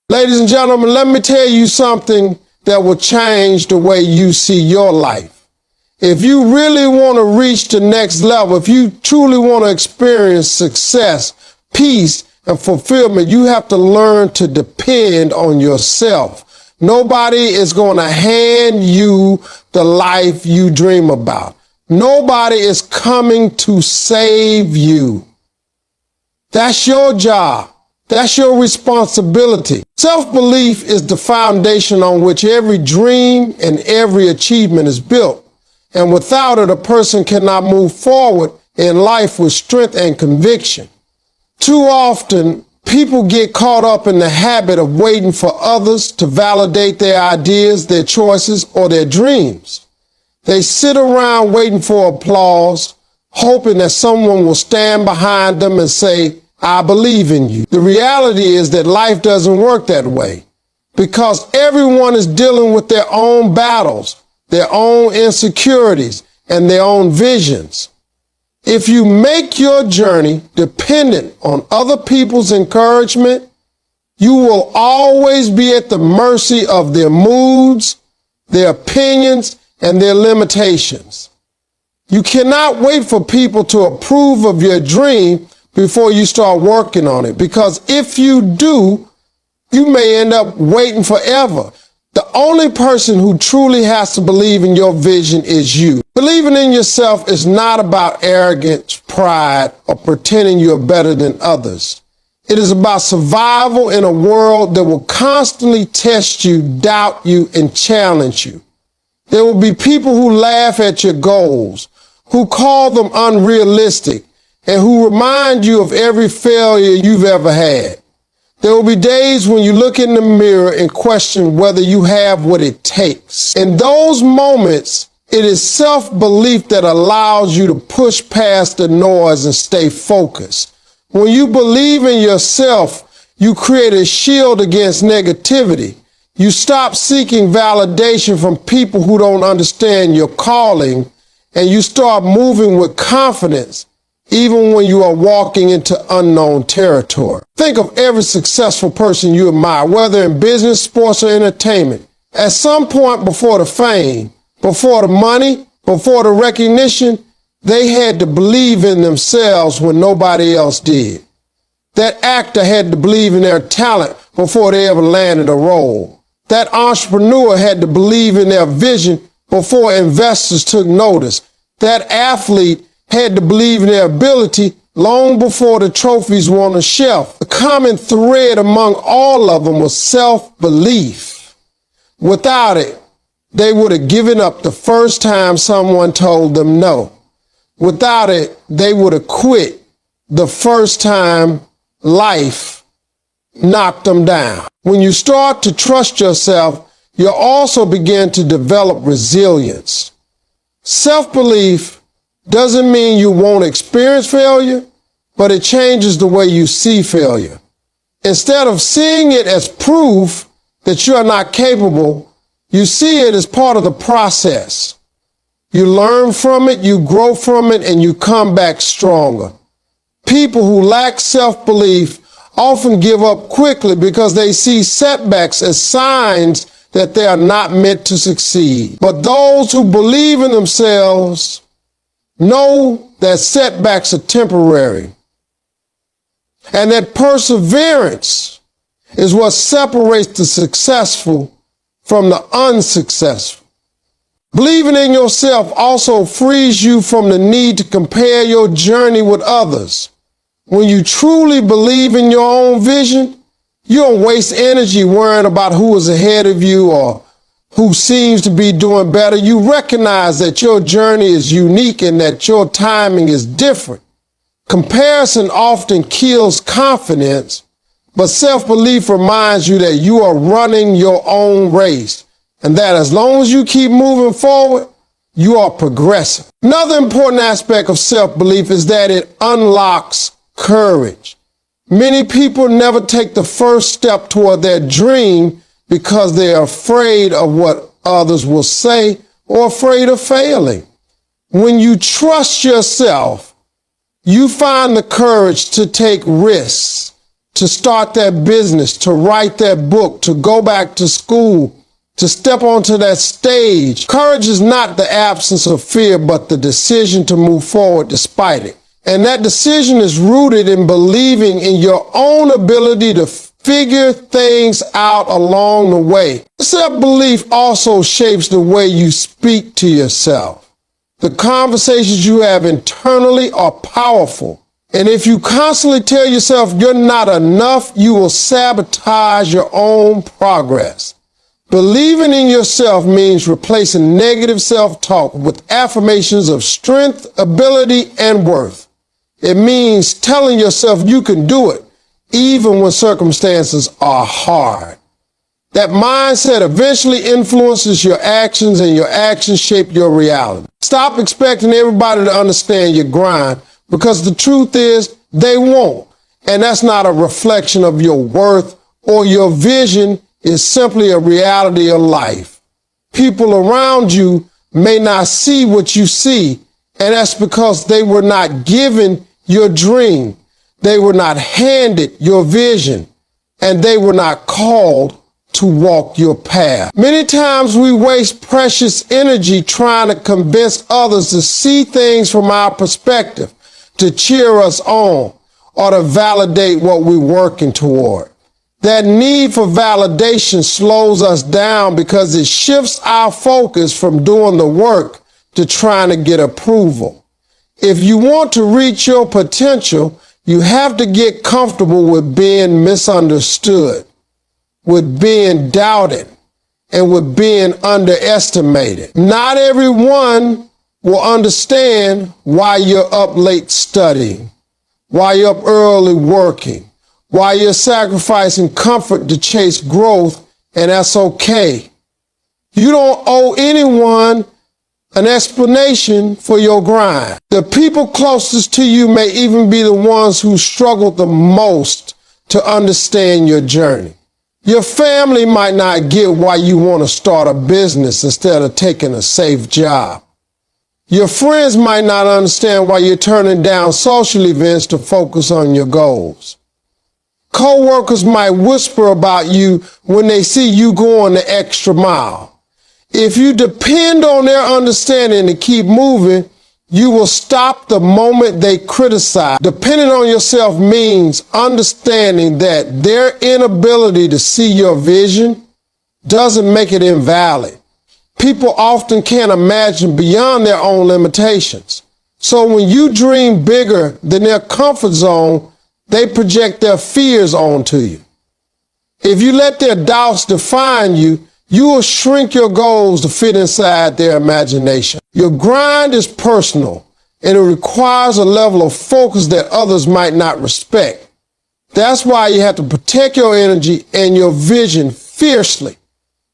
Ladies and gentlemen, let me tell you something that will change the way you see your life. If you really want to reach the next level, if you truly want to experience success, peace, and fulfillment, you have to learn to depend on yourself. Nobody is going to hand you the life you dream about. Nobody is coming to save you. That's your job. That's your responsibility. Self-belief is the foundation on which every dream and every achievement is built. And without it, a person cannot move forward in life with strength and conviction. Too often, people get caught up in the habit of waiting for others to validate their ideas, their choices, or their dreams. They sit around waiting for applause, hoping that someone will stand behind them and say, "I believe in you." The reality is that life doesn't work that way because everyone is dealing with their own battles, their own insecurities, and their own visions. If you make your journey dependent on other people's encouragement, you will always be at the mercy of their moods, their opinions, and their limitations. You cannot wait for people to approve of your dream before you start working on it, because if you do, you may end up waiting forever. The only person who truly has to believe in your vision is you. Believing in yourself is not about arrogance, pride, or pretending you're better than others. It is about survival in a world that will constantly test you, doubt you, and challenge you. There will be people who laugh at your goals, who call them unrealistic, and who remind you of every failure you've ever had. There will be days when you look in the mirror and question whether you have what it takes. In those moments, it is self-belief that allows you to push past the noise and stay focused. When you believe in yourself, you create a shield against negativity. You stop seeking validation from people who don't understand your calling, and you start moving with confidence even when you are walking into unknown territory. Think of every successful person you admire, whether in business, sports, or entertainment. At some point before the fame, before the money, before the recognition, they had to believe in themselves when nobody else did. That actor had to believe in their talent before they ever landed a role. That entrepreneur had to believe in their vision before investors took notice. That athlete had to believe in their ability long before the trophies were on the shelf. The common thread among all of them was self-belief. Without it, they would have given up the first time someone told them no. Without it, they would have quit the first time life knocked them down. When you start to trust yourself, you'll also begin to develop resilience. Self-belief doesn't mean you won't experience failure, but it changes the way you see failure. Instead of seeing it as proof that you are not capable, you see it as part of the process. You learn from it, you grow from it, and you come back stronger. People who lack self-belief often give up quickly because they see setbacks as signs that they are not meant to succeed. But those who believe in themselves know that setbacks are temporary, and that perseverance is what separates the successful from the unsuccessful. Believing in yourself also frees you from the need to compare your journey with others. When you truly believe in your own vision, you don't waste energy worrying about who is ahead of you or who seems to be doing better. You recognize that your journey is unique and that your timing is different. Comparison often kills confidence, but self-belief reminds you that you are running your own race and that as long as you keep moving forward, you are progressing. Another important aspect of self-belief is that it unlocks courage. Many people never take the first step toward their dream because they are afraid of what others will say or afraid of failing. When you trust yourself, you find the courage to take risks, to start that business, to write that book, to go back to school, to step onto that stage. Courage is not the absence of fear, but the decision to move forward despite it. And that decision is rooted in believing in your own ability to figure things out along the way. Self-belief also shapes the way you speak to yourself. The conversations you have internally are powerful. And if you constantly tell yourself you're not enough, you will sabotage your own progress. Believing in yourself means replacing negative self-talk with affirmations of strength, ability, and worth. It means telling yourself you can do it, even when circumstances are hard. That mindset eventually influences your actions, and your actions shape your reality. Stop expecting everybody to understand your grind, because the truth is they won't. And that's not a reflection of your worth or your vision. Is simply a reality of life. People around you may not see what you see, and that's because they were not given your dream. They were not handed your vision, and they were not called to walk your path. Many times we waste precious energy trying to convince others to see things from our perspective, to cheer us on, or to validate what we're working toward. That need for validation slows us down because it shifts our focus from doing the work to trying to get approval. If you want to reach your potential, you have to get comfortable with being misunderstood, with being doubted, and with being underestimated. Not everyone will understand why you're up late studying, why you're up early working, why you're sacrificing comfort to chase growth, and that's okay. You don't owe anyone an explanation for your grind. The people closest to you may even be the ones who struggled the most to understand your journey. Your family might not get why you want to start a business instead of taking a safe job. Your friends might not understand why you're turning down social events to focus on your goals. Co-workers might whisper about you when they see you going the extra mile. If you depend on their understanding to keep moving, you will stop the moment they criticize. Depending on yourself means understanding that their inability to see your vision doesn't make it invalid. People often can't imagine beyond their own limitations. So when you dream bigger than their comfort zone, they project their fears onto you. If you let their doubts define you, you will shrink your goals to fit inside their imagination. Your grind is personal, and it requires a level of focus that others might not respect. That's why you have to protect your energy and your vision fiercely.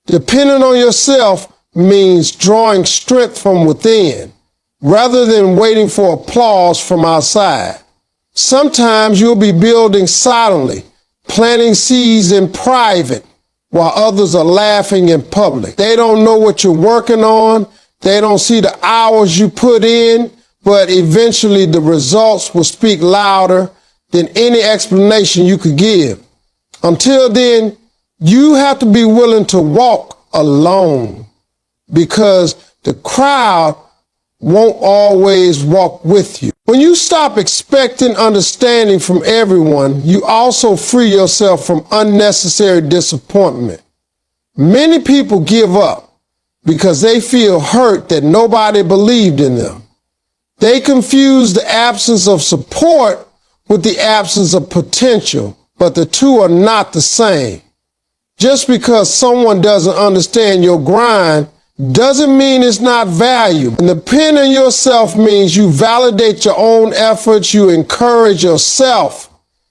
Depending on yourself means drawing strength from within, rather than waiting for applause from outside. Sometimes you'll be building silently, planting seeds in private, while others are laughing in public. They don't know what you're working on. They don't see the hours you put in, but eventually the results will speak louder than any explanation you could give. Until then, you have to be willing to walk alone, because the crowd won't always walk with you. When you stop expecting understanding from everyone, you also free yourself from unnecessary disappointment. Many people give up because they feel hurt that nobody believed in them. They confuse the absence of support with the absence of potential, but the two are not the same. Just because someone doesn't understand your grind doesn't mean it's not valuable. And depending on yourself means you validate your own efforts, you encourage yourself,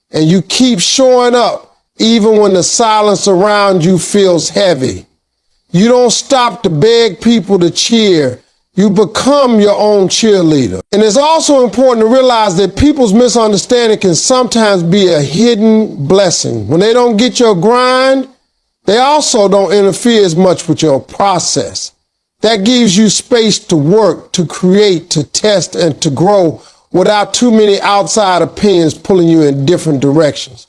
and you keep showing up even when the silence around you feels heavy. You don't stop to beg people to cheer. You become your own cheerleader. And it's also important to realize that people's misunderstanding can sometimes be a hidden blessing. When they don't get your grind, they also don't interfere as much with your process. That gives you space to work, to create, to test, and to grow without too many outside opinions pulling you in different directions.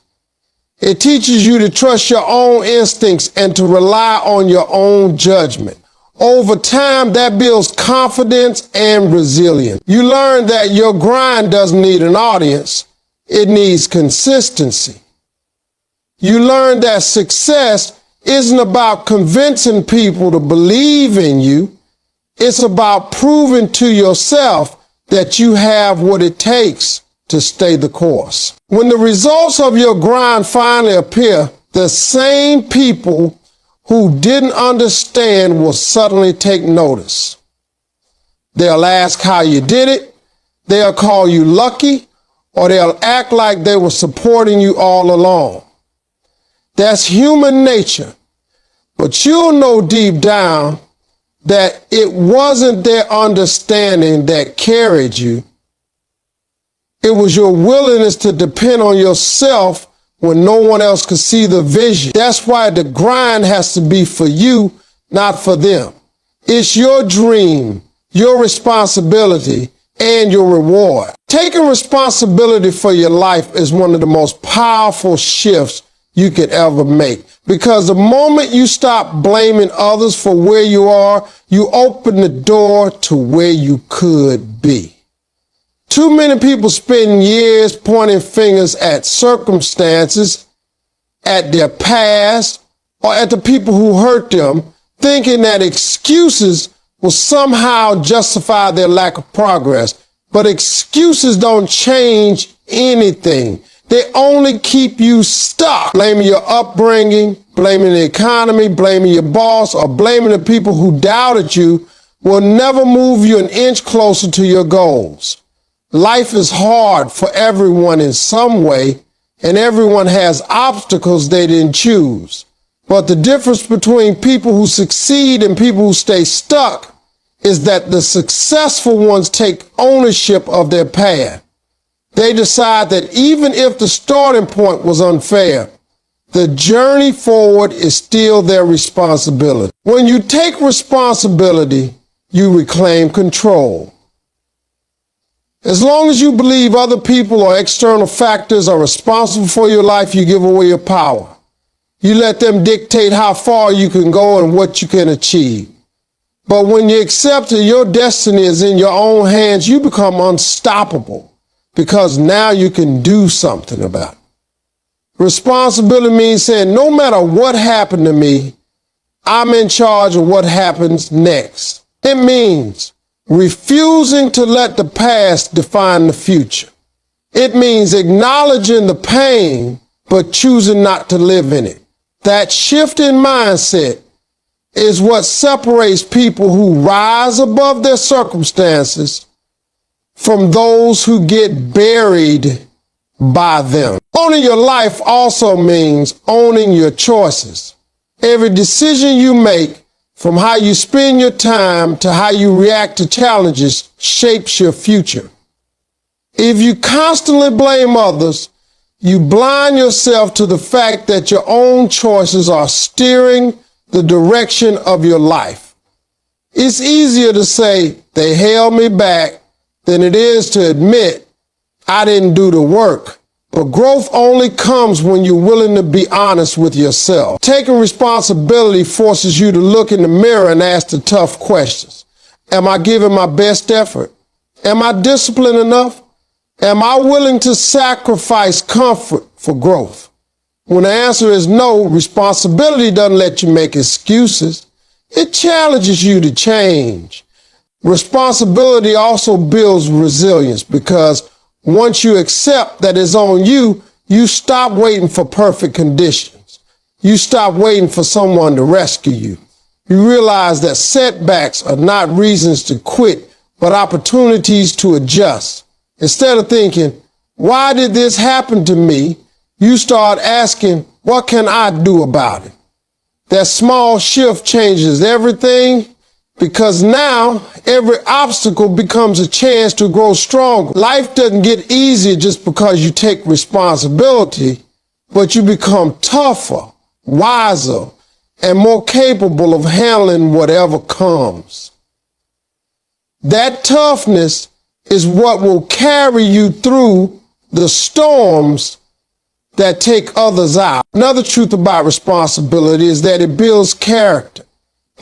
It teaches you to trust your own instincts and to rely on your own judgment. Over time, that builds confidence and resilience. You learn that your grind doesn't need an audience. It needs consistency. You learn that success isn't about convincing people to believe in you. It's about proving to yourself that you have what it takes to stay the course. When the results of your grind finally appear, the same people who didn't understand will suddenly take notice. They'll ask how you did it, they'll call you lucky, or they'll act like they were supporting you all along. That's human nature. But you'll know deep down that it wasn't their understanding that carried you. It was your willingness to depend on yourself when no one else could see the vision. That's why the grind has to be for you, not for them. It's your dream, your responsibility, and your reward. Taking responsibility for your life is one of the most powerful shifts you could ever make. Because the moment you stop blaming others for where you are, you open the door to where you could be. Too many people spend years pointing fingers at circumstances, at their past, or at the people who hurt them, thinking that excuses will somehow justify their lack of progress. But excuses don't change anything. They only keep you stuck. Blaming your upbringing, blaming the economy, blaming your boss, or blaming the people who doubted you will never move you an inch closer to your goals. Life is hard for everyone in some way, and everyone has obstacles they didn't choose. But the difference between people who succeed and people who stay stuck is that the successful ones take ownership of their path. They decide that even if the starting point was unfair, the journey forward is still their responsibility. When you take responsibility, you reclaim control. As long as you believe other people or external factors are responsible for your life, you give away your power. You let them dictate how far you can go and what you can achieve. But when you accept that your destiny is in your own hands, you become unstoppable. Because now you can do something about it. Responsibility means saying, no matter what happened to me, I'm in charge of what happens next. It means refusing to let the past define the future. It means acknowledging the pain, but choosing not to live in it. That shift in mindset is what separates people who rise above their circumstances from those who get buried by them. Owning your life also means owning your choices. Every decision you make, from how you spend your time to how you react to challenges, shapes your future. If you constantly blame others, you blind yourself to the fact that your own choices are steering the direction of your life. It's easier to say, they held me back, than it is to admit, I didn't do the work. But growth only comes when you're willing to be honest with yourself. Taking responsibility forces you to look in the mirror and ask the tough questions. Am I giving my best effort? Am I disciplined enough? Am I willing to sacrifice comfort for growth? When the answer is no, responsibility doesn't let you make excuses. It challenges you to change. Responsibility also builds resilience because once you accept that it's on you, you stop waiting for perfect conditions. You stop waiting for someone to rescue you. You realize that setbacks are not reasons to quit, but opportunities to adjust. Instead of thinking, why did this happen to me? You start asking, what can I do about it? That small shift changes everything. Because now every obstacle becomes a chance to grow stronger. Life doesn't get easier just because you take responsibility, but you become tougher, wiser, and more capable of handling whatever comes. That toughness is what will carry you through the storms that take others out. Another truth about responsibility is that it builds character.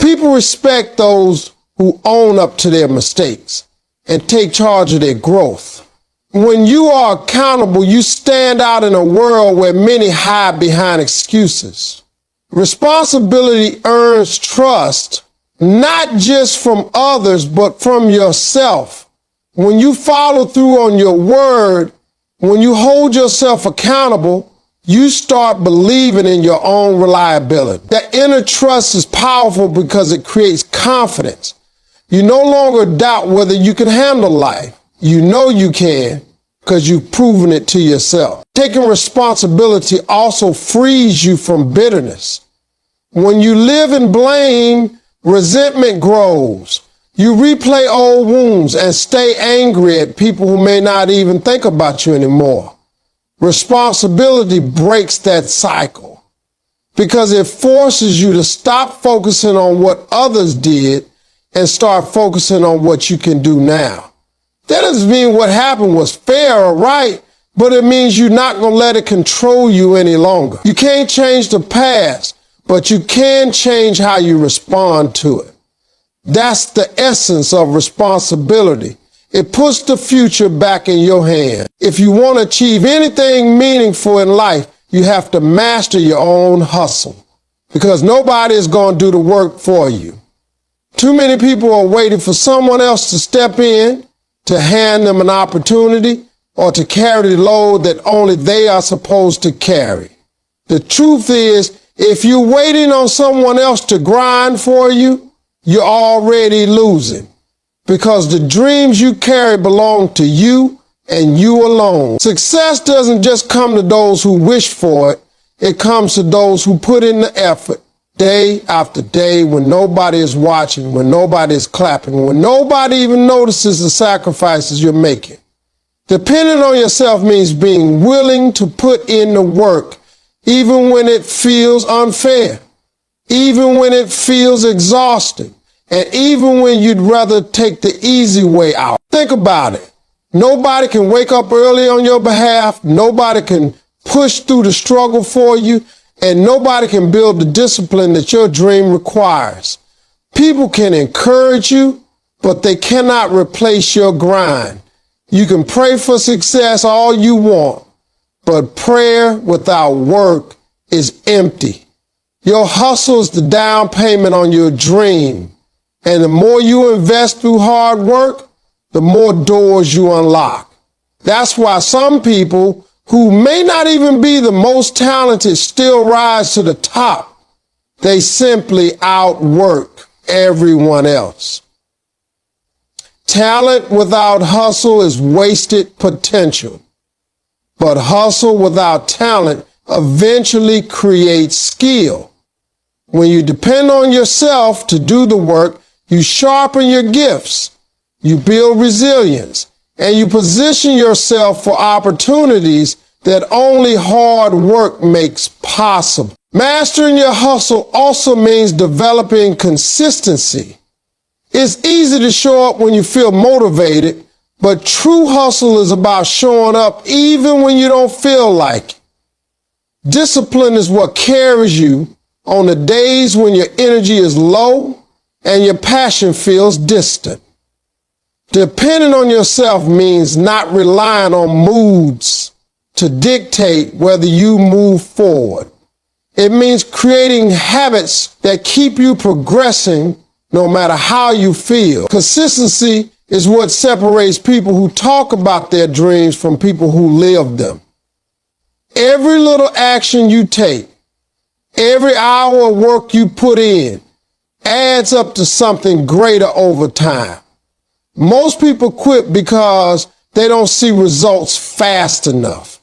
People respect those who own up to their mistakes and take charge of their growth. When you are accountable, you stand out in a world where many hide behind excuses. Responsibility earns trust, not just from others, but from yourself. When you follow through on your word, when you hold yourself accountable, you start believing in your own reliability. That inner trust is powerful because it creates confidence. You no longer doubt whether you can handle life. You know you can because you've proven it to yourself. Taking responsibility also frees you from bitterness. When you live in blame, resentment grows. You replay old wounds and stay angry at people who may not even think about you anymore. Responsibility breaks that cycle because it forces you to stop focusing on what others did and start focusing on what you can do now. That doesn't mean what happened was fair or right, but it means you're not going to let it control you any longer. You can't change the past, but you can change how you respond to it. That's the essence of responsibility. It puts the future back in your hand. If you want to achieve anything meaningful in life, you have to master your own hustle because nobody is going to do the work for you. Too many people are waiting for someone else to step in, to hand them an opportunity, or to carry the load that only they are supposed to carry. The truth is, if you're waiting on someone else to grind for you, you're already losing because the dreams you carry belong to you and you alone. Success doesn't just come to those who wish for it. It comes to those who put in the effort day after day when nobody is watching, when nobody is clapping, when nobody even notices the sacrifices you're making. Depending on yourself means being willing to put in the work even when it feels unfair. Even when it feels exhausting, and even when you'd rather take the easy way out. Think about it. Nobody can wake up early on your behalf. Nobody can push through the struggle for you, and nobody can build the discipline that your dream requires. People can encourage you, but they cannot replace your grind. You can pray for success all you want, but prayer without work is empty. Your hustle is the down payment on your dream. And the more you invest through hard work, the more doors you unlock. That's why some people who may not even be the most talented still rise to the top. They simply outwork everyone else. Talent without hustle is wasted potential. But hustle without talent eventually creates skill. When you depend on yourself to do the work, you sharpen your gifts, you build resilience, and you position yourself for opportunities that only hard work makes possible. Mastering your hustle also means developing consistency. It's easy to show up when you feel motivated, but true hustle is about showing up even when you don't feel like it. Discipline is what carries you on the days when your energy is low and your passion feels distant. Depending on yourself means not relying on moods to dictate whether you move forward. It means creating habits that keep you progressing no matter how you feel. Consistency is what separates people who talk about their dreams from people who live them. Every little action you take, every hour of work you put in adds up to something greater over time. Most people quit because they don't see results fast enough.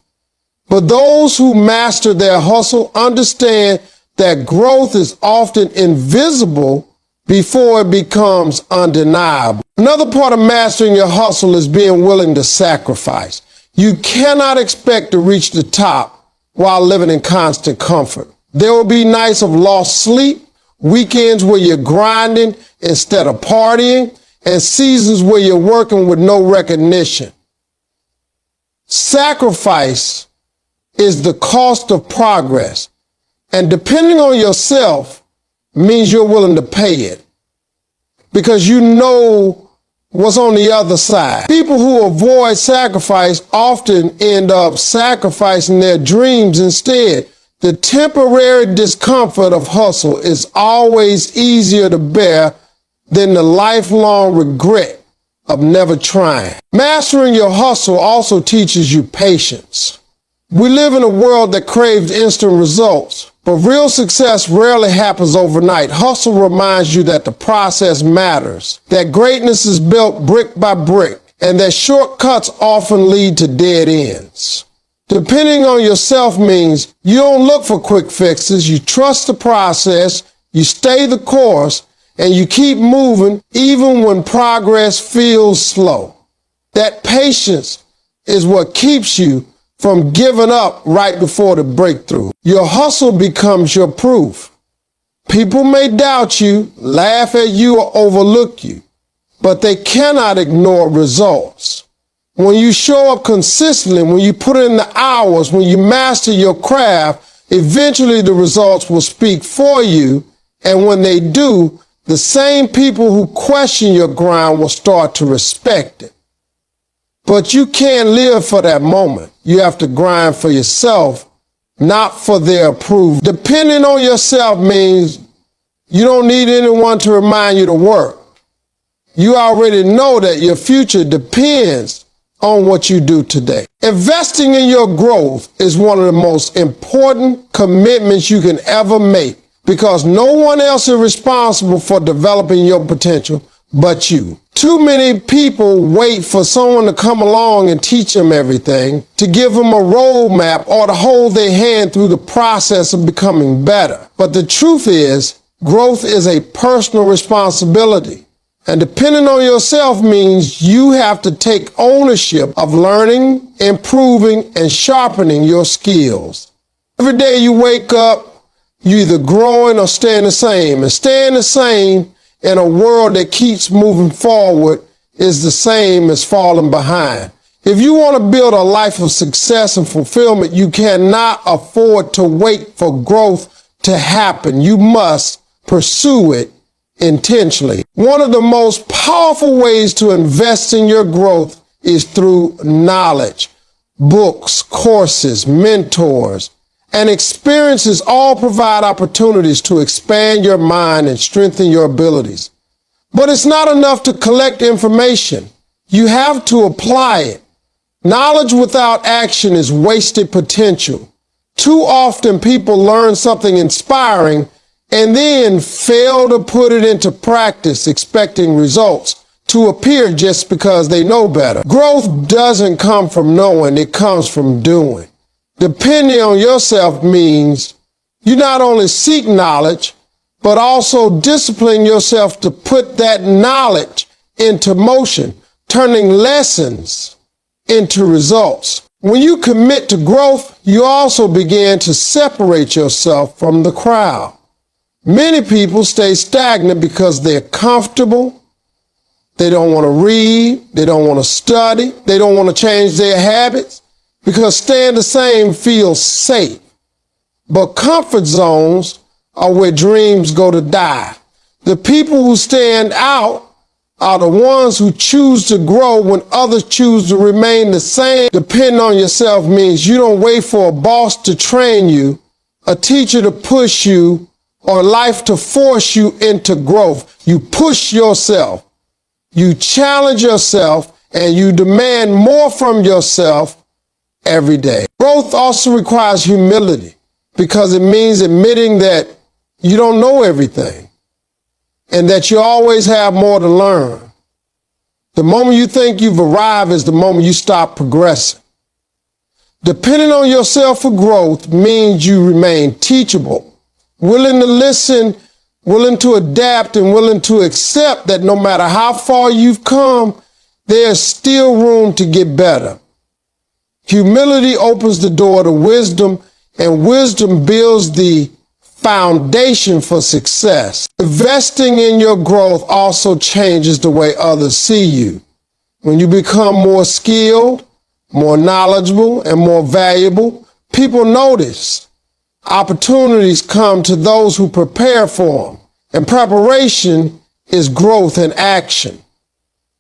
But those who master their hustle understand that growth is often invisible before it becomes undeniable. Another part of mastering your hustle is being willing to sacrifice. You cannot expect to reach the top while living in constant comfort. There will be nights of lost sleep, weekends where you're grinding instead of partying, and seasons where you're working with no recognition. Sacrifice is the cost of progress. And depending on yourself means you're willing to pay it because you know what's on the other side. People who avoid sacrifice often end up sacrificing their dreams instead. The temporary discomfort of hustle is always easier to bear than the lifelong regret of never trying. Mastering your hustle also teaches you patience. We live in a world that craves instant results, but real success rarely happens overnight. Hustle reminds you that the process matters, that greatness is built brick by brick, and that shortcuts often lead to dead ends. Depending on yourself means you don't look for quick fixes, you trust the process, you stay the course, and you keep moving even when progress feels slow. That patience is what keeps you from giving up right before the breakthrough. Your hustle becomes your proof. People may doubt you, laugh at you, or overlook you, but they cannot ignore results. When you show up consistently, when you put in the hours, when you master your craft, eventually the results will speak for you. And when they do, the same people who question your grind will start to respect it. But you can't live for that moment. You have to grind for yourself, not for their approval. Depending on yourself means you don't need anyone to remind you to work. You already know that your future depends on what you do today. Investing in your growth is one of the most important commitments you can ever make because no one else is responsible for developing your potential but you. Too many people wait for someone to come along and teach them everything, to give them a roadmap or to hold their hand through the process of becoming better. But the truth is, growth is a personal responsibility. And depending on yourself means you have to take ownership of learning, improving, and sharpening your skills. Every day you wake up, you're either growing or staying the same. And staying the same in a world that keeps moving forward is the same as falling behind. If you want to build a life of success and fulfillment, you cannot afford to wait for growth to happen. You must pursue it intentionally. One of the most powerful ways to invest in your growth is through knowledge. Books, courses, mentors, and experiences all provide opportunities to expand your mind and strengthen your abilities. But it's not enough to collect information. You have to apply it. Knowledge without action is wasted potential. Too often people learn something inspiring and then fail to put it into practice, expecting results to appear just because they know better. Growth doesn't come from knowing, it comes from doing. Depending on yourself means you not only seek knowledge, but also discipline yourself to put that knowledge into motion, turning lessons into results. When you commit to growth, you also begin to separate yourself from the crowd. Many people stay stagnant because they're comfortable. They don't want to read. They don't want to study. They don't want to change their habits because staying the same feels safe. But comfort zones are where dreams go to die. The people who stand out are the ones who choose to grow when others choose to remain the same. Depending on yourself means you don't wait for a boss to train you, a teacher to push you, or life to force you into growth. You push yourself, you challenge yourself, and you demand more from yourself every day. Growth also requires humility because it means admitting that you don't know everything and that you always have more to learn. The moment you think you've arrived is the moment you stop progressing. Depending on yourself for growth means you remain teachable, willing to listen, willing to adapt, and willing to accept that no matter how far you've come, there's still room to get better. Humility opens the door to wisdom, and wisdom builds the foundation for success. Investing in your growth also changes the way others see you. When you become more skilled, more knowledgeable, and more valuable, People notice opportunities come to those who prepare for them, and preparation is growth in action.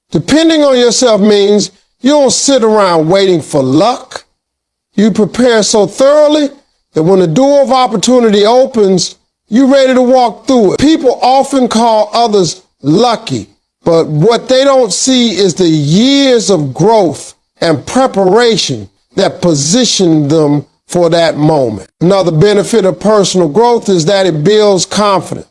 Depending on yourself means you don't sit around waiting for luck. You prepare so thoroughly that when the door of opportunity opens, you're ready to walk through it. People often call others lucky, but what they don't see is the years of growth and preparation that position them for that moment. Another benefit of personal growth is that it builds confidence.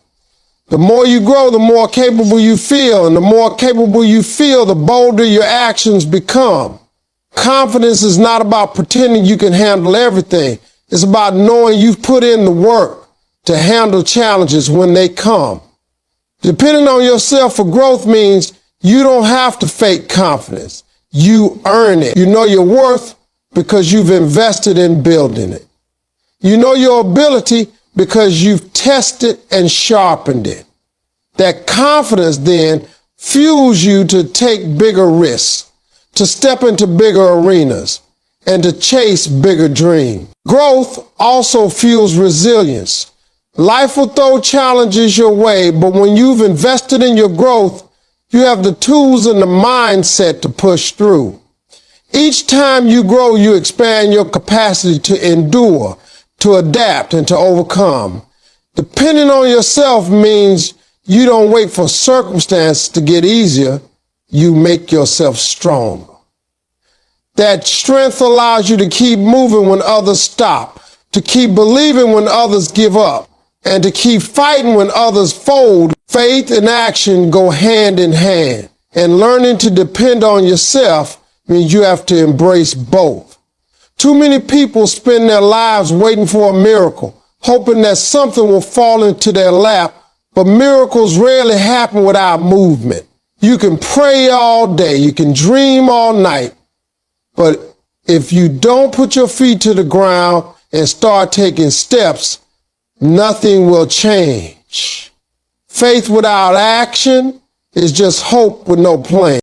The more you grow, the more capable you feel, and the more capable you feel, the bolder your actions become. Confidence is not about pretending you can handle everything. It's about knowing you've put in the work to handle challenges when they come. Depending on yourself for growth means you don't have to fake confidence. You earn it. You know your worth because you've invested in building it. You know your ability because you've tested and sharpened it. That confidence then fuels you to take bigger risks, to step into bigger arenas, and to chase bigger dreams. Growth also fuels resilience. Life will throw challenges your way, but when you've invested in your growth, you have the tools and the mindset to push through. Each time you grow, you expand your capacity to endure, to adapt, and to overcome. Depending on yourself means you don't wait for circumstances to get easier. You make yourself stronger. That strength allows you to keep moving when others stop, to keep believing when others give up, and to keep fighting when others fold. Faith and action go hand in hand, and learning to depend on yourself means you have to embrace both. Too many people spend their lives waiting for a miracle, hoping that something will fall into their lap, but miracles rarely happen without movement. You can pray all day, you can dream all night, but if you don't put your feet to the ground and start taking steps, nothing will change. Faith without action is just hope with no plan.